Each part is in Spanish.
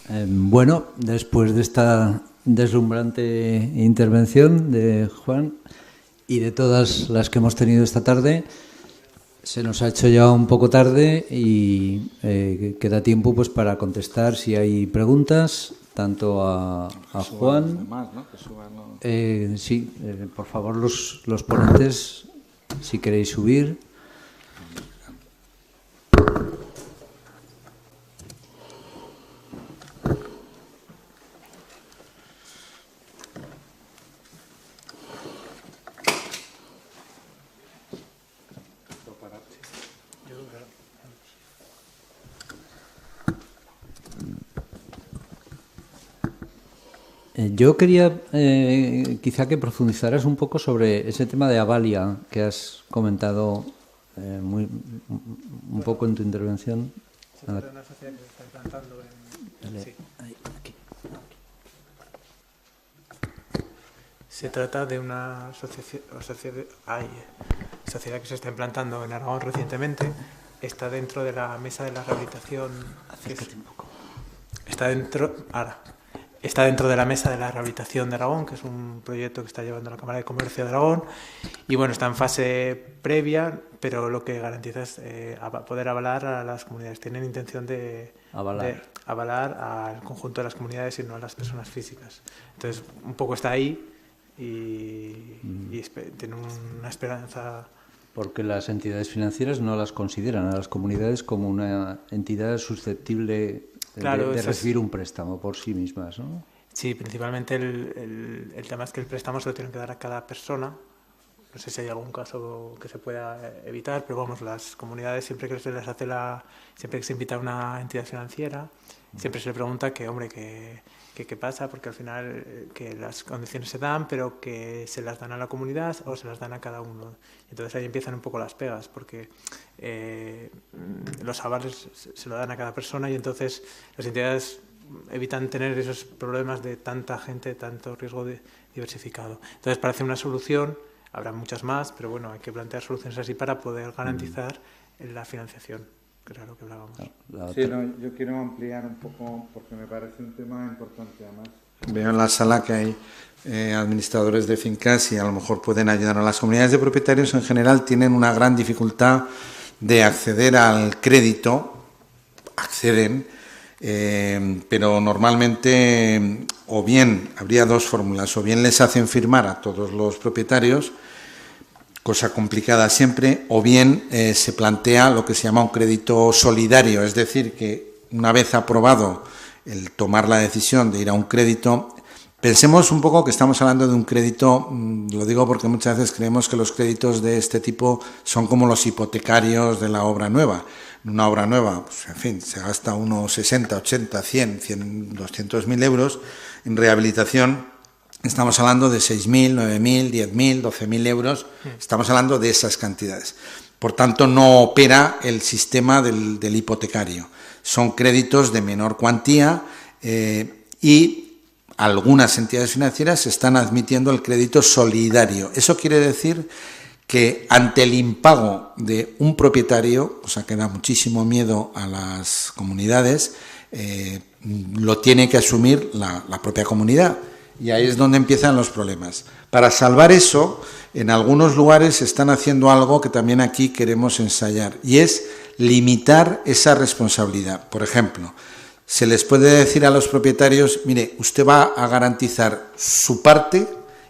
Bueno, después de esta deslumbrante intervención de Juan y de todas las que hemos tenido esta tarde, se nos ha hecho ya un poco tarde y queda tiempo pues para contestar si hay preguntas, tanto a Juan. Demás, ¿no? Que suban, ¿no? Sí, por favor, los ponentes, si queréis subir. Yo quería quizá que profundizaras un poco sobre ese tema de Avalia que has comentado un poco en tu intervención. Se trata de una sociedad que se está implantando en... Sí. Se trata de una sociedad que se está implantando en Aragón recientemente. Está dentro de la mesa de la rehabilitación. Acércate un poco. Está dentro de la Mesa de la Rehabilitación de Aragón, que es un proyecto que está llevando la Cámara de Comercio de Aragón. Y bueno, está en fase previa, pero lo que garantiza es poder avalar a las comunidades. Tienen intención de avalar al conjunto de las comunidades y no a las personas físicas. Entonces, un poco está ahí y tiene una esperanza. Porque las entidades financieras no las consideran a las comunidades como una entidad susceptible de recibir un préstamo por sí mismas, ¿no? Sí, principalmente el tema es que el préstamo se lo tienen que dar a cada persona. No sé si hay algún caso que se pueda evitar, pero vamos, las comunidades siempre que se les hace siempre que se invita a una entidad financiera, siempre se le pregunta que, hombre, qué pasa, porque al final que las condiciones se dan, pero que se las dan a la comunidad o se las dan a cada uno. Entonces ahí empiezan un poco las pegas, porque los avales se lo dan a cada persona y entonces las entidades evitan tener esos problemas de tanta gente, tanto riesgo diversificado. Entonces parece una solución, habrá muchas más, pero bueno, hay que plantear soluciones así para poder garantizar la financiación, que era lo que hablábamos. Sí, no, yo quiero ampliar un poco porque me parece un tema importante además. Veo en la sala que hay administradores de fincas y a lo mejor pueden ayudar a las comunidades de propietarios. En general tienen una gran dificultad de acceder al crédito, acceden, pero normalmente o bien habría dos fórmulas, o bien les hacen firmar a todos los propietarios, cosa complicada siempre, o bien se plantea lo que se llama un crédito solidario, es decir, que una vez aprobado el tomar la decisión de ir a un crédito, pensemos un poco que estamos hablando de un crédito, lo digo porque muchas veces creemos que los créditos de este tipo son como los hipotecarios de la obra nueva. En una obra nueva, pues, en fin, se gasta unos 60, 80, 100, 200.000 euros. En rehabilitación estamos hablando de 6.000, 9.000, 10.000, 12.000 euros. Estamos hablando de esas cantidades. Por tanto, no opera el sistema del hipotecario. Son créditos de menor cuantía y algunas entidades financieras están admitiendo el crédito solidario. Eso quiere decir que ante el impago de un propietario, o sea que da muchísimo miedo a las comunidades, lo tiene que asumir la propia comunidad. Y ahí es donde empiezan los problemas. Para salvar eso, en algunos lugares están haciendo algo que también aquí queremos ensayar, y es limitar esa responsabilidad. Por ejemplo, se les puede decir a los propietarios, mire, usted va a garantizar su parte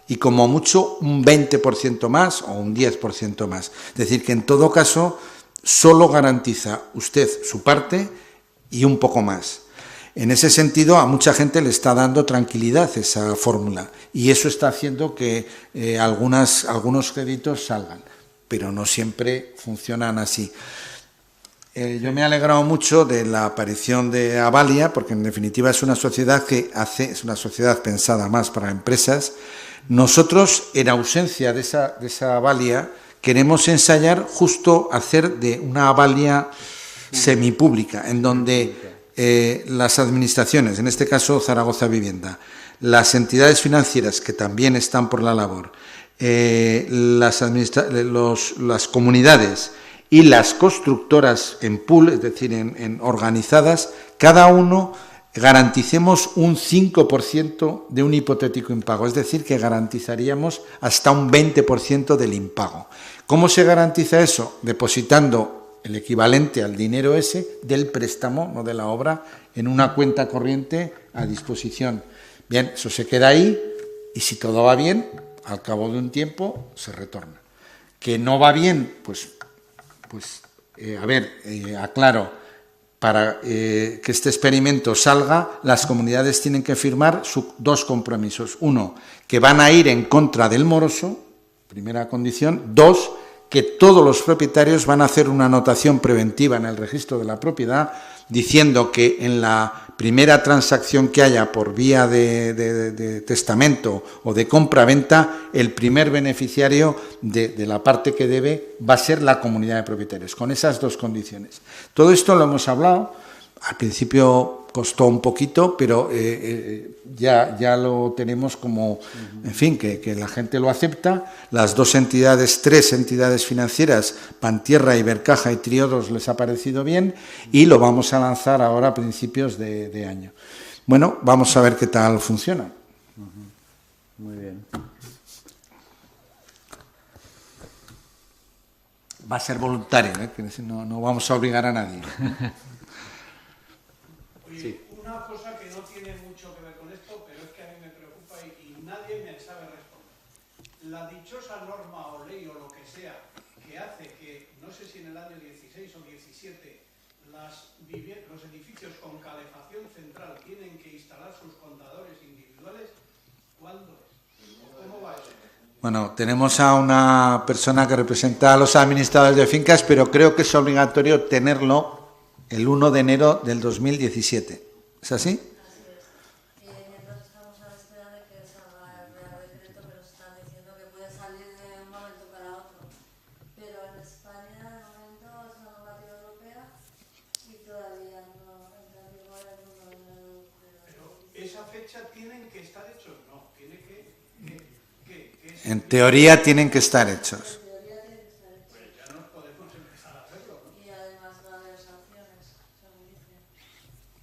y como mucho un 20% más o un 10% más. Es decir, que en todo caso solo garantiza usted su parte y un poco más. En ese sentido, a mucha gente le está dando tranquilidad esa fórmula y eso está haciendo que algunos créditos salgan, pero no siempre funcionan así. Yo me he alegrado mucho de la aparición de Avalia, porque en definitiva es una sociedad es una sociedad pensada más para empresas. Nosotros, en ausencia de esa Avalia, queremos ensayar justo hacer de una Avalia semipública, en donde las administraciones, en este caso Zaragoza Vivienda, las entidades financieras que también están por la labor, las comunidades y las constructoras en pool, es decir, en organizadas, cada uno garanticemos un 5% de un hipotético impago, es decir, que garantizaríamos hasta un 20% del impago. ¿Cómo se garantiza eso? Depositando el equivalente al dinero ese del préstamo, no de la obra, en una cuenta corriente a disposición. Bien, eso se queda ahí y si todo va bien, al cabo de un tiempo se retorna. ¿Que no va bien? Aclaro, para que este experimento salga, las comunidades tienen que firmar dos compromisos. Uno, que van a ir en contra del moroso, primera condición. Dos, que todos los propietarios van a hacer una anotación preventiva en el registro de la propiedad diciendo que en la primera transacción que haya por vía de testamento o de compra-venta, el primer beneficiario de la parte que debe va a ser la comunidad de propietarios, con esas dos condiciones. Todo esto lo hemos hablado, al principio costó un poquito, pero ya lo tenemos como, en fin, que la gente lo acepta. Las tres entidades financieras, Pantierra, Ibercaja y Triodos, les ha parecido bien y lo vamos a lanzar ahora a principios de año. Bueno, vamos a ver qué tal funciona. Muy bien. Va a ser voluntario, que no vamos a obligar a nadie. Sí. Una cosa que no tiene mucho que ver con esto, pero es que a mí me preocupa y nadie me sabe responder. La dichosa norma o ley o lo que sea que hace que, no sé si en el año 16 o 17, los edificios con calefacción central tienen que instalar sus contadores individuales, ¿cuándo es? ¿Cómo va eso? Bueno, tenemos a una persona que representa a los administradores de fincas, pero creo que es obligatorio tenerlo el 1 de enero del 2017. ¿Es así? Así es. Mientras estamos a la espera de que salga el Real Decreto, pero están diciendo que puede salir de un momento para otro. Pero en España, de momento, es una normativa europea y todavía no entra en vigor el 1 de enero. Pero esa fecha tienen que estar hechos, no. Tiene que en teoría tienen que estar hechos.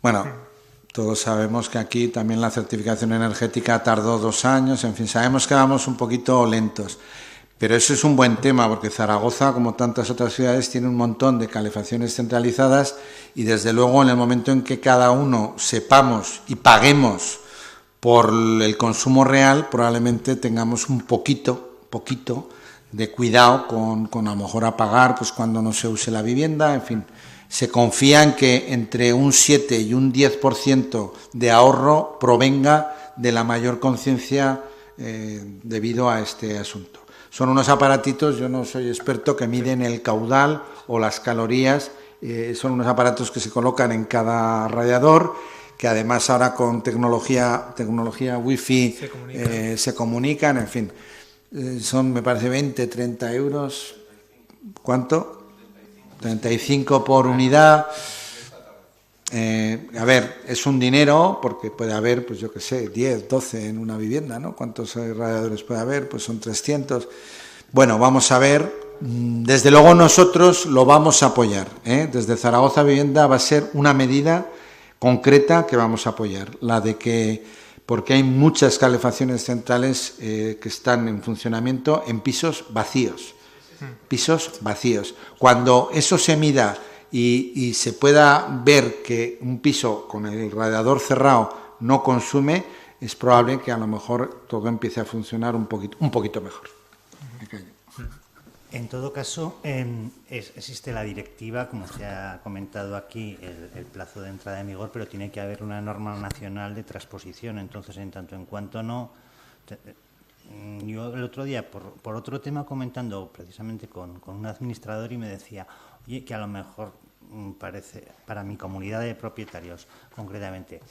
Bueno, todos sabemos que aquí también la certificación energética tardó 2 años, en fin, sabemos que vamos un poquito lentos, pero eso es un buen tema porque Zaragoza, como tantas otras ciudades, tiene un montón de calefacciones centralizadas y desde luego en el momento en que cada uno sepamos y paguemos por el consumo real, probablemente tengamos un poquito de cuidado con a lo mejor apagar pues cuando no se use la vivienda, en fin. Se confía en que entre un 7 y un 10% de ahorro provenga de la mayor conciencia debido a este asunto. Son unos aparatitos, yo no soy experto, que miden el caudal o las calorías, son unos aparatos que se colocan en cada radiador, que además ahora con tecnología wifi se comunican, en fin. Son, me parece, 20, 30 euros. ¿Cuánto? 35 por unidad. A ver, es un dinero porque puede haber, pues yo qué sé, 10, 12 en una vivienda, ¿no? ¿Cuántos radiadores puede haber? Pues son 300. Bueno, vamos a ver. Desde luego nosotros lo vamos a apoyar, ¿eh? Desde Zaragoza Vivienda va a ser una medida concreta que vamos a apoyar, la de que, porque hay muchas calefacciones centrales que están en funcionamiento en pisos vacíos. Cuando eso se mida y se pueda ver que un piso con el radiador cerrado no consume, es probable que a lo mejor todo empiece a funcionar un poquito mejor. En todo caso, existe la directiva, como se ha comentado aquí, el plazo de entrada en vigor, pero tiene que haber una norma nacional de transposición. Entonces, en tanto en cuanto no... Yo el otro día, por otro tema, comentando precisamente con un administrador y me decía, oye, que a lo mejor parece, para mi comunidad de propietarios concretamente,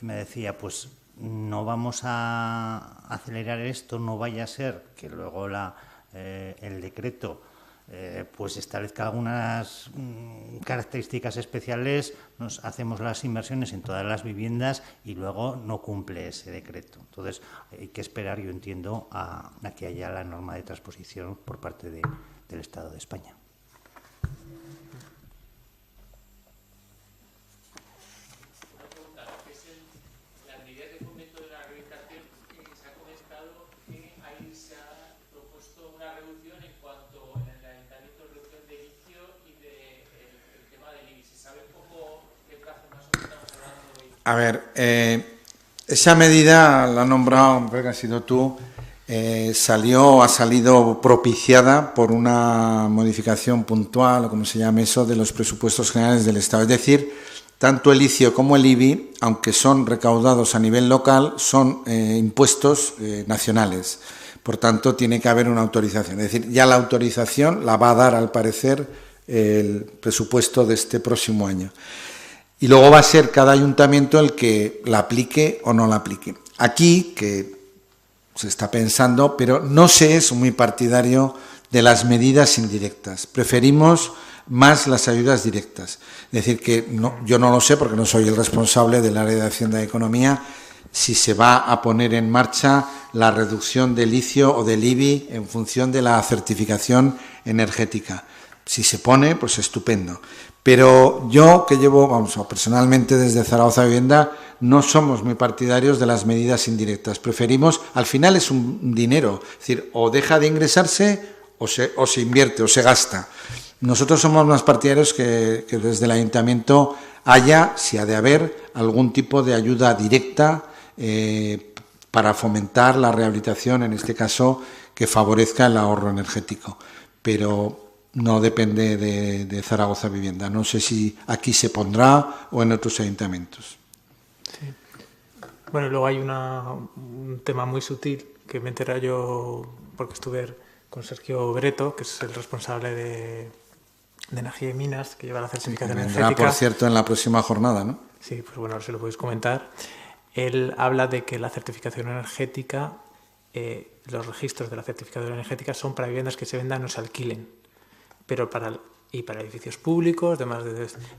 me decía, pues no vamos a acelerar esto, no vaya a ser que luego el decreto pues establezca algunas características especiales, nos hacemos las inversiones en todas las viviendas y luego no cumple ese decreto. Entonces hay que esperar, yo entiendo, a que haya la norma de transposición por parte del Estado de España. ¿Qué es el A ver, esa medida, la ha nombrado, creo que has sido tú, ha salido propiciada por una modificación puntual, o como se llame eso, de los presupuestos generales del Estado. Es decir, tanto el ICIO como el IBI, aunque son recaudados a nivel local, son impuestos nacionales. Por tanto, tiene que haber una autorización. Es decir, ya la autorización la va a dar, al parecer, el presupuesto de este próximo año. Y luego va a ser cada ayuntamiento el que la aplique o no la aplique. Aquí, que se está pensando, pero no se es muy partidario de las medidas indirectas. Preferimos más las ayudas directas. Es decir, que no, yo no lo sé porque no soy el responsable del área de Hacienda y Economía, si se va a poner en marcha la reducción del ICIO o del IBI en función de la certificación energética. Si se pone, pues estupendo. Pero yo, que llevo, personalmente desde Zaragoza Vivienda, no somos muy partidarios de las medidas indirectas. Preferimos, al final es un dinero, es decir, o deja de ingresarse o se invierte o se gasta. Nosotros somos más partidarios que desde el ayuntamiento haya, si ha de haber, algún tipo de ayuda directa para fomentar la rehabilitación, en este caso, que favorezca el ahorro energético. Pero no depende de Zaragoza Vivienda. No sé si aquí se pondrá o en otros ayuntamientos. Sí. Bueno, luego hay un tema muy sutil que me enteré yo porque estuve con Sergio Breto, que es el responsable de Energía y Minas, que lleva la certificación Vendrá, energética. por cierto, en la próxima jornada, ¿no? Sí, pues bueno, ahora se lo podéis comentar. Él habla de que la certificación energética, los registros de la certificación energética son para viviendas que se vendan o se alquilen, pero para edificios públicos,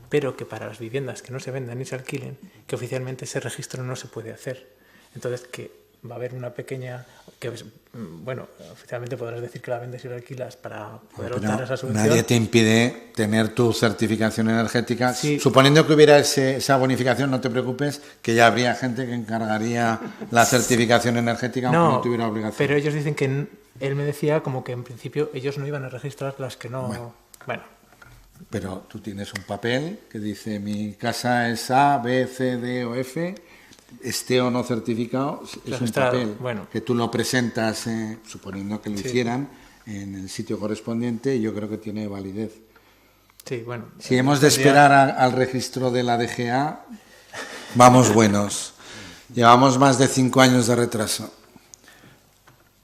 pero que para las viviendas que no se vendan ni se alquilen, que oficialmente ese registro no se puede hacer. Entonces, que va a haber una pequeña... bueno, oficialmente podrás decir que la vendes y la alquilas para poder optar a esa subvención. Nadie te impide tener tu certificación energética. Sí. Suponiendo que hubiera esa bonificación, no te preocupes, que ya habría gente que encargaría la certificación energética aunque no tuviera obligación. Pero ellos dicen que... Él me decía como que en principio ellos no iban a registrar las que no... Bueno. Pero tú tienes un papel que dice mi casa es A, B, C, D o F, esté o no certificado, es un papel que tú lo presentas, suponiendo que lo hicieran, en el sitio correspondiente, y yo creo que tiene validez. Sí, bueno. Si hemos de esperar al registro de la DGA, vamos buenos. Llevamos más de 5 años de retraso.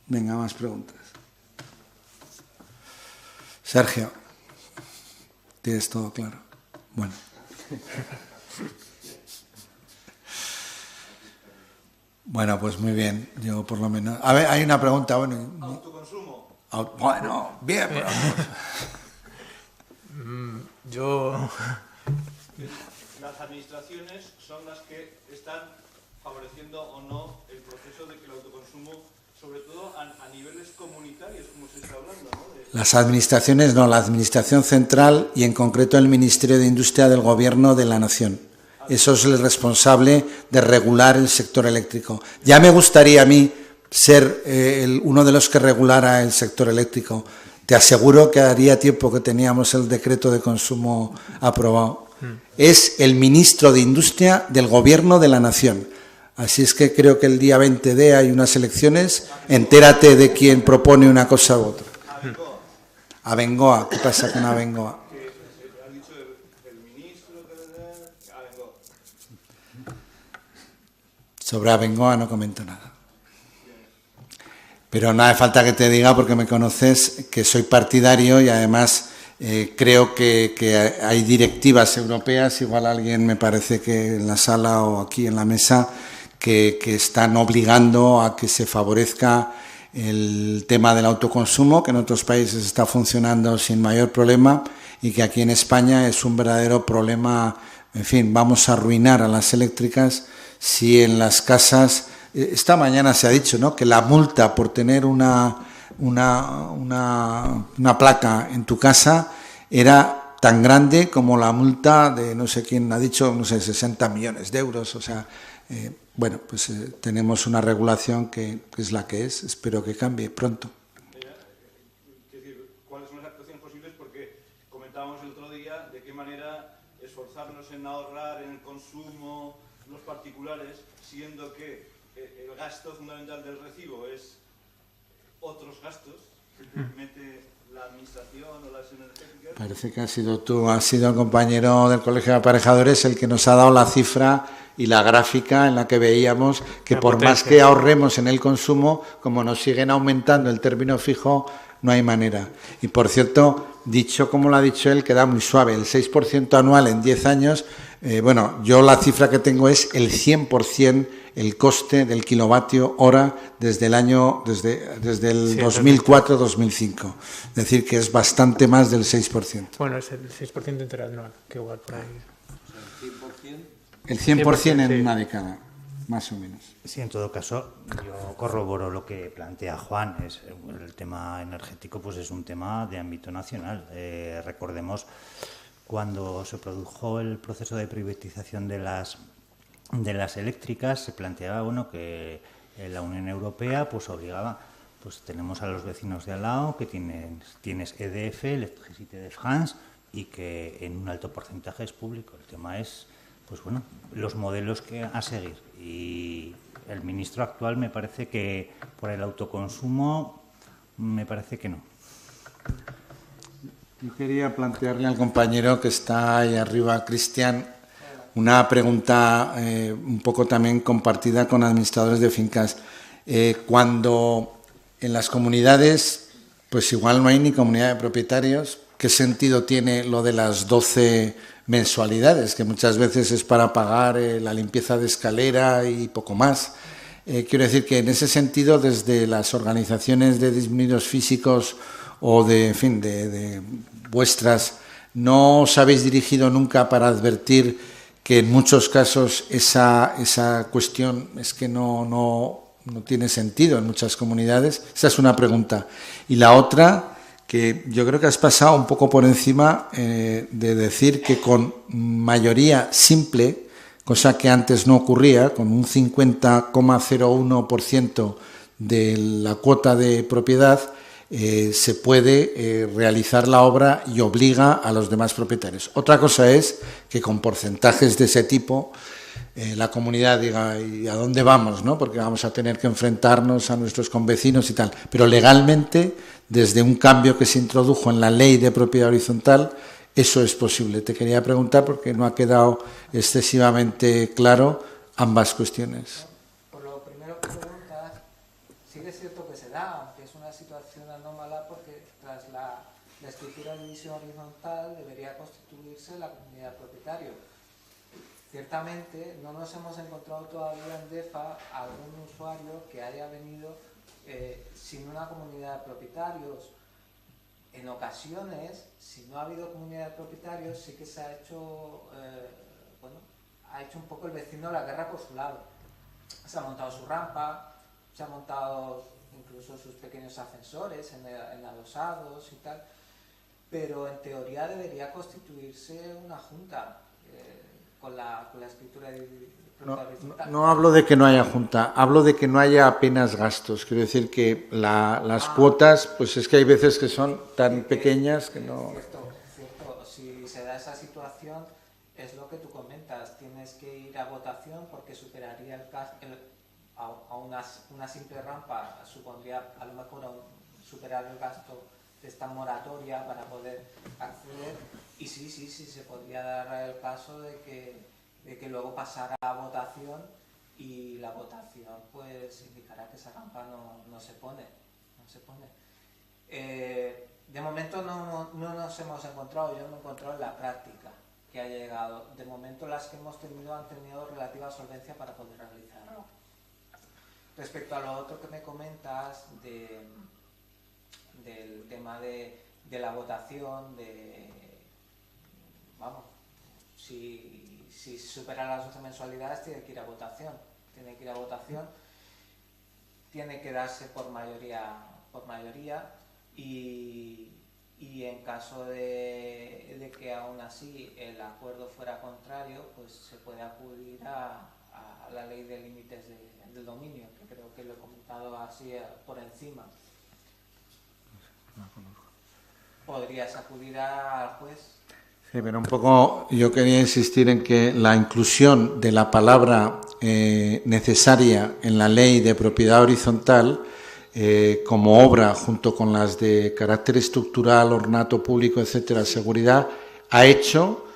Venga, más preguntas. Sergio, ¿tienes todo claro? Bueno. Bueno, pues muy bien. Yo por lo menos... A ver, hay una pregunta. Bueno, ¿Autoconsumo? Bueno, bien. Pero... Yo... Las administraciones son las que están favoreciendo o no el proceso de que el autoconsumo, sobre todo a niveles comunitarios, como se está hablando, ¿no? Las administraciones no, la Administración Central y en concreto el Ministerio de Industria del Gobierno de la Nación. Eso es el responsable de regular el sector eléctrico. Ya me gustaría a mí ser uno de los que regulara el sector eléctrico. Te aseguro que haría tiempo que teníamos el decreto de consumo aprobado. Es el ministro de Industria del Gobierno de la Nación. Así es que creo que el día 20 de hay unas elecciones. Entérate de quién propone una cosa u otra. Abengoa. ¿Qué pasa con Abengoa? Ha dicho el ministro Abengoa. Sobre Abengoa no comento nada. Pero no hace falta que te diga, porque me conoces, que soy partidario y además creo que hay directivas europeas, igual alguien me parece que en la sala o aquí en la mesa, que están obligando a que se favorezca el tema del autoconsumo, que en otros países está funcionando sin mayor problema y que aquí en España es un verdadero problema. En fin, vamos a arruinar a las eléctricas si en las casas... Esta mañana se ha dicho, ¿no?, que la multa por tener una placa en tu casa era tan grande como la multa de, no sé quién ha dicho, no sé, 60 millones de euros. O sea, bueno, pues tenemos una regulación que es la que es. Espero que cambie pronto. Es decir, ¿cuáles son las actuaciones posibles? Porque comentábamos el otro día de qué manera esforzarnos en ahorrar, en el consumo, los particulares, siendo que el gasto fundamental del recibo es otros gastos que mete la administración o las energéticas? Parece que has sido el compañero del Colegio de Aparejadores el que nos ha dado la cifra y la gráfica en la que veíamos que por más que ahorremos en el consumo, como nos siguen aumentando el término fijo, no hay manera. Y por cierto, dicho como lo ha dicho él, queda muy suave, el 6% anual en 10 años, bueno, yo la cifra que tengo es el 100% el coste del kilovatio hora desde el 2004-2005. Es decir, que es bastante más del 6%. Bueno, es el 6% interanual, que igual por ahí. El 100% en una década, más o menos. Sí, en todo caso, yo corroboro lo que plantea Juan. El tema energético pues es un tema de ámbito nacional. Recordemos cuando se produjo el proceso de privatización de las eléctricas, se planteaba que la Unión Europea pues obligaba, pues tenemos a los vecinos de al lado que tienes EDF, Electricité de France, y que en un alto porcentaje es público. El tema es pues bueno, los modelos que a seguir. Y el ministro actual me parece que por el autoconsumo me parece que no. Yo quería plantearle al compañero que está ahí arriba, Cristian, una pregunta un poco también compartida con administradores de fincas. Cuando en las comunidades, pues igual no hay ni comunidad de propietarios, ¿qué sentido tiene lo de las 12 mensualidades, que muchas veces es para pagar la limpieza de escalera y poco más? Quiero decir que en ese sentido, desde las organizaciones de disminuidos físicos o de vuestras, ¿no os habéis dirigido nunca para advertir que en muchos casos esa cuestión es que no tiene sentido en muchas comunidades? Esa es una pregunta. Y la otra, que yo creo que has pasado un poco por encima de decir que con mayoría simple, cosa que antes no ocurría, con un 50,01% de la cuota de propiedad, se puede realizar la obra y obliga a los demás propietarios. Otra cosa es que con porcentajes de ese tipo la comunidad diga, ¿y a dónde vamos?, ¿no? Porque vamos a tener que enfrentarnos a nuestros convecinos y tal. Pero legalmente, desde un cambio que se introdujo en la ley de propiedad horizontal, eso es posible. Te quería preguntar porque no ha quedado excesivamente claro ambas cuestiones. Por lo primero que preguntas, sí que es cierto que se da, aunque es una situación anómala porque tras la escritura de división horizontal debería constituirse la comunidad de propietarios. Ciertamente no nos hemos encontrado todavía en DEFA algún usuario que haya venido sin una comunidad de propietarios. En ocasiones, si no ha habido comunidad de propietarios, sí que se ha hecho, ha hecho un poco el vecino la guerra por su lado. Se ha montado su rampa, se ha montado incluso sus pequeños ascensores en adosados y tal, pero en teoría debería constituirse una junta con la escritura de... No hablo de que no haya junta, hablo de que no haya apenas gastos. Quiero decir que las cuotas, pues es que hay veces que son tan pequeñas que no... Cierto. Si se da esa situación, es lo que tú comentas, tienes que ir a votación porque superaría a una simple rampa, supondría a lo mejor superar el gasto de esta moratoria para poder acceder, y sí, se podría dar el caso de que luego pasara a votación y la votación pues indicará que esa rampa no se pone. De momento no nos hemos encontrado, yo no he encontrado en la práctica que ha llegado. De momento las que hemos tenido han tenido relativa solvencia para poder realizarlo. Respecto a lo otro que me comentas del tema de la votación, si supera las 12 mensualidades tiene que ir a votación, tiene que darse por mayoría y en caso de que aún así el acuerdo fuera contrario, pues se puede acudir a la ley de límites del dominio, que creo que lo he comentado así por encima. Podrías acudir al juez. Sí, pero un poco yo quería insistir en que la inclusión de la palabra necesaria en la ley de propiedad horizontal como obra, junto con las de carácter estructural, ornato público, etcétera, seguridad, ha hecho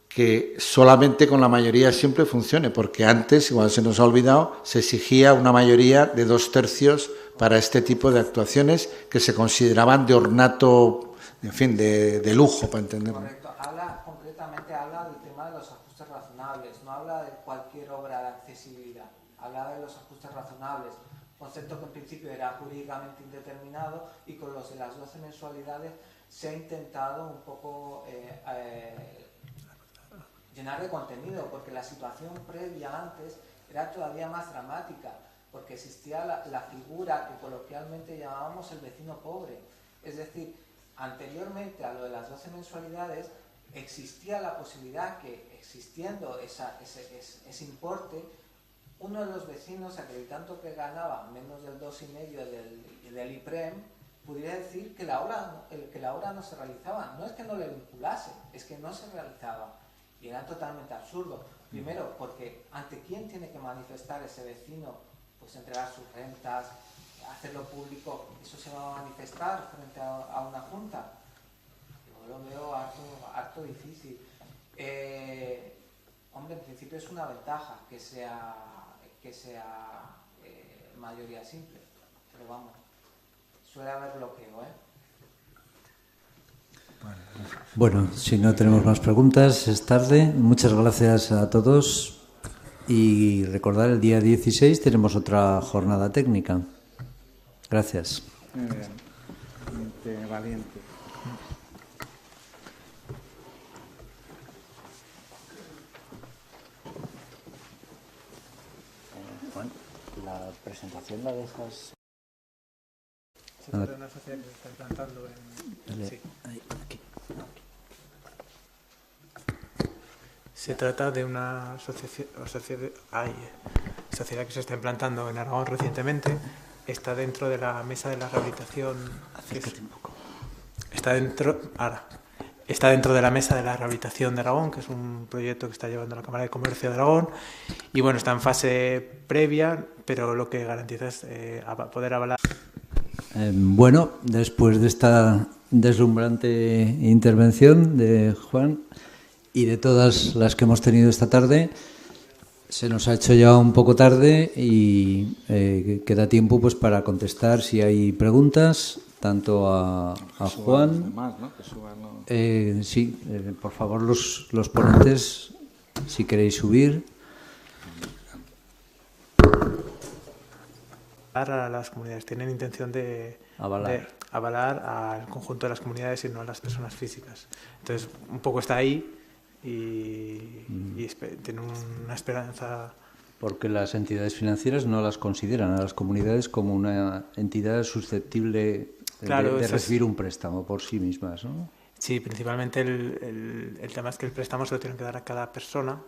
que solamente con la mayoría siempre funcione, porque antes, igual se nos ha olvidado, se exigía una mayoría de 2/3 para este tipo de actuaciones que se consideraban de ornato, en fin, de lujo, para entenderlo. Correcto. Concretamente habla del tema de los ajustes razonables, no habla de cualquier obra de accesibilidad, habla de los ajustes razonables, concepto que en principio era jurídicamente indeterminado y con los de las 12 mensualidades se ha intentado un poco llenar de contenido, porque la situación previa antes era todavía más dramática, porque existía la figura que coloquialmente llamábamos el vecino pobre. Es decir, anteriormente a lo de las 12 mensualidades existía la posibilidad que, existiendo ese importe, uno de los vecinos, acreditando que ganaba menos del 2,5 del IPREM, pudiera decir que la obra no se realizaba. No es que no le vinculase, es que no se realizaba. Y era totalmente absurdo. Primero, porque ¿ante quién tiene que manifestar ese vecino? Pues entregar sus rentas, hacerlo público. ¿Eso se va a manifestar frente a una junta? Yo lo veo harto difícil. Hombre, en principio es una ventaja que sea mayoría simple. Pero vamos, suele haber bloqueo, Bueno, si no tenemos más preguntas, es tarde. Muchas gracias a todos y recordar, el día 16 tenemos otra jornada técnica. Gracias. Muy bien. Valiente. Juan, la presentación la dejas. Se trata de una sociedad que se está implantando en... Sí. Aquí. Se trata de una sociedad que se está implantando en Aragón recientemente. Está dentro de la mesa de la rehabilitación. Acércate un poco. Está dentro de la mesa de la rehabilitación de Aragón, que es un proyecto que está llevando la Cámara de Comercio de Aragón. Y bueno, está en fase previa, pero lo que garantiza es poder avalar. Bueno, después de esta deslumbrante intervención de Juan y de todas las que hemos tenido esta tarde, se nos ha hecho ya un poco tarde y queda tiempo pues para contestar si hay preguntas, tanto a Juan. Demás, ¿no? Que suban, ¿no? Sí, por favor, los ponentes, si queréis subir. A las comunidades. Tienen intención de avalar al conjunto de las comunidades y no a las personas físicas. Entonces, un poco está ahí y tiene una esperanza. Porque las entidades financieras no las consideran a las comunidades como una entidad susceptible de recibir un préstamo por sí mismas, ¿no? Sí, principalmente el tema es que el préstamo se lo tienen que dar a cada persona.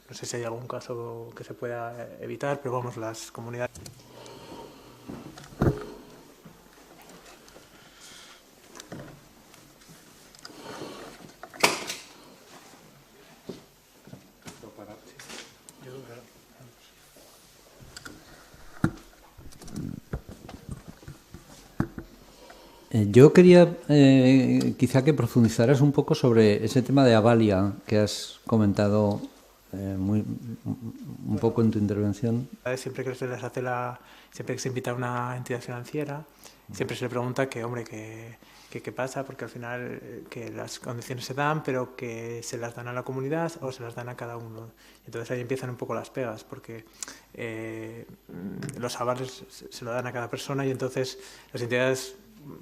No sé si hay algún caso que se pueda evitar, pero vamos, las comunidades... Yo quería quizá que profundizaras un poco sobre ese tema de Avalia que has comentado un poco en tu intervención. Siempre que se les hace siempre que se invita a una entidad financiera, siempre se le pregunta que, hombre, qué pasa, porque al final que las condiciones se dan, pero que se las dan a la comunidad o se las dan a cada uno. Entonces ahí empiezan un poco las pegas, porque los avales se lo dan a cada persona y entonces las entidades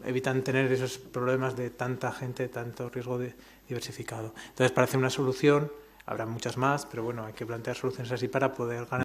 evitan tener esos problemas de tanta gente, tanto riesgo diversificado. Entonces parece una solución, habrá muchas más, pero bueno, hay que plantear soluciones así para poder ganar.